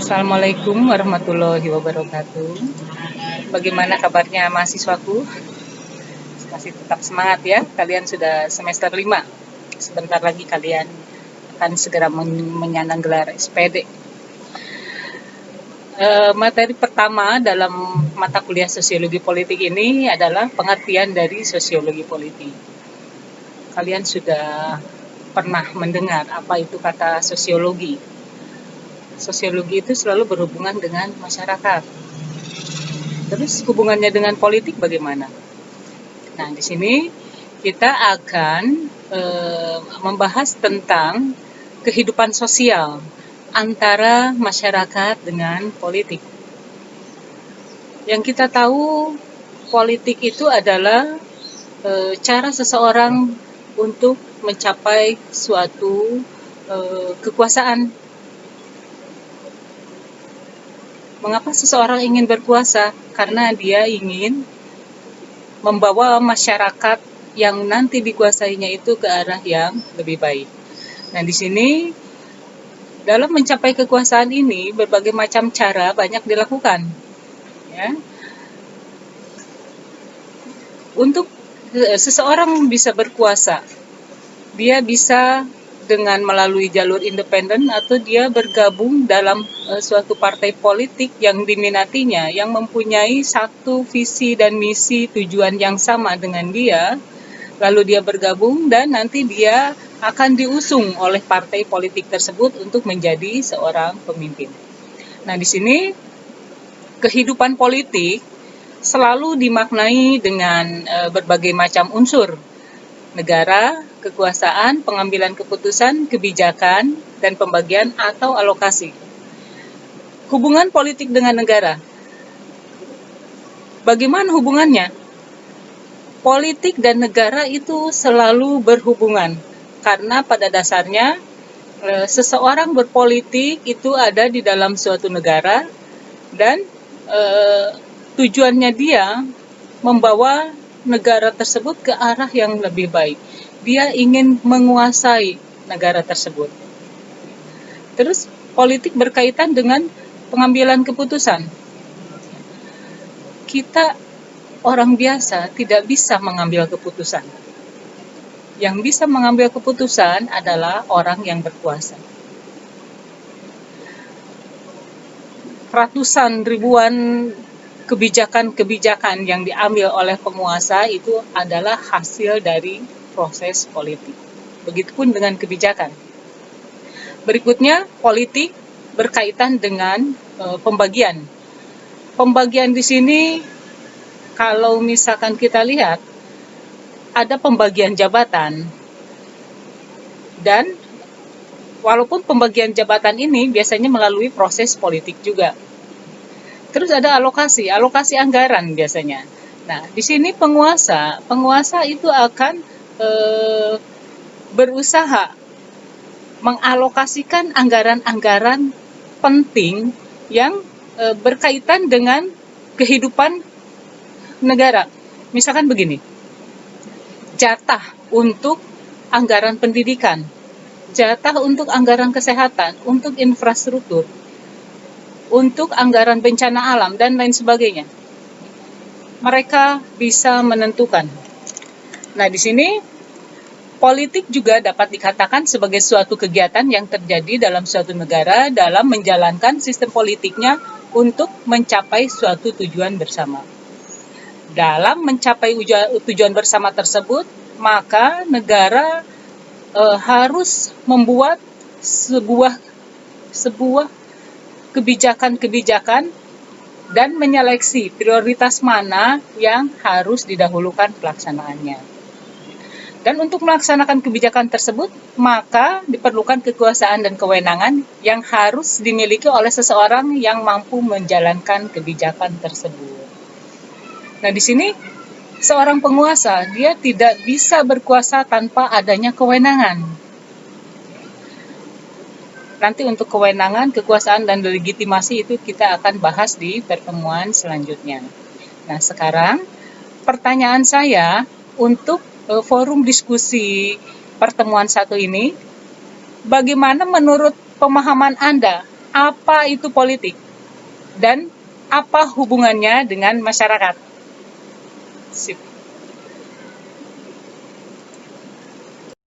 Assalamualaikum warahmatullahi wabarakatuh. Bagaimana kabarnya mahasiswaku? Masih tetap semangat ya? Kalian sudah semester 5. Sebentar lagi kalian akan segera menyandang gelar SPD. Materi pertama dalam mata kuliah sosiologi politik ini adalah pengertian dari sosiologi politik. Kalian sudah pernah mendengar apa itu kata sosiologi? Sosiologi itu selalu berhubungan dengan masyarakat. Terus hubungannya dengan politik bagaimana? Nah, di sini kita akan membahas tentang kehidupan sosial antara masyarakat dengan politik. Yang kita tahu, politik itu adalah cara seseorang untuk mencapai suatu kekuasaan. Mengapa seseorang ingin berkuasa? Karena dia ingin membawa masyarakat yang nanti dikuasainya itu ke arah yang lebih baik. Nah, di sini dalam mencapai kekuasaan ini berbagai macam cara banyak dilakukan. Ya. Untuk seseorang bisa berkuasa, dia bisa dengan melalui jalur independen atau dia bergabung dalam suatu partai politik yang diminatinya, yang mempunyai satu visi dan misi tujuan yang sama dengan dia, lalu dia bergabung dan nanti dia akan diusung oleh partai politik tersebut untuk menjadi seorang pemimpin. Nah, di sini kehidupan politik selalu dimaknai dengan berbagai macam unsur. Negara, kekuasaan, pengambilan keputusan, kebijakan, dan pembagian atau alokasi. Hubungan politik dengan negara. Bagaimana hubungannya? Politik dan negara itu selalu berhubungan, karena pada dasarnya seseorang berpolitik itu ada di dalam suatu negara dan tujuannya dia membawa negara tersebut ke arah yang lebih baik. Dia ingin menguasai negara tersebut. Terus politik berkaitan dengan pengambilan keputusan. Kita orang biasa tidak bisa mengambil keputusan. Yang bisa mengambil keputusan adalah orang yang berkuasa. Ratusan ribuan kebijakan-kebijakan yang diambil oleh penguasa itu adalah hasil dari proses politik. Begitupun dengan kebijakan. Berikutnya, politik berkaitan dengan pembagian. Pembagian di sini, kalau misalkan kita lihat, ada pembagian jabatan. Dan walaupun pembagian jabatan ini biasanya melalui proses politik juga. Terus ada alokasi anggaran biasanya. Nah, di sini penguasa itu akan berusaha mengalokasikan anggaran-anggaran penting yang berkaitan dengan kehidupan negara. Misalkan begini, jatah untuk anggaran pendidikan, jatah untuk anggaran kesehatan, untuk infrastruktur, untuk anggaran bencana alam, dan lain sebagainya. Mereka bisa menentukan. Nah, di sini politik juga dapat dikatakan sebagai suatu kegiatan yang terjadi dalam suatu negara dalam menjalankan sistem politiknya untuk mencapai suatu tujuan bersama. Dalam mencapai tujuan bersama tersebut, maka negara harus membuat sebuah kebijakan-kebijakan dan menyeleksi prioritas mana yang harus didahulukan pelaksanaannya. Dan untuk melaksanakan kebijakan tersebut, maka diperlukan kekuasaan dan kewenangan yang harus dimiliki oleh seseorang yang mampu menjalankan kebijakan tersebut. Nah, di sini seorang penguasa, dia tidak bisa berkuasa tanpa adanya kewenangan. Nanti untuk kewenangan, kekuasaan, dan legitimasi itu kita akan bahas di pertemuan selanjutnya. Nah, sekarang pertanyaan saya untuk forum diskusi pertemuan satu ini, bagaimana menurut pemahaman Anda apa itu politik dan apa hubungannya dengan masyarakat. Sip.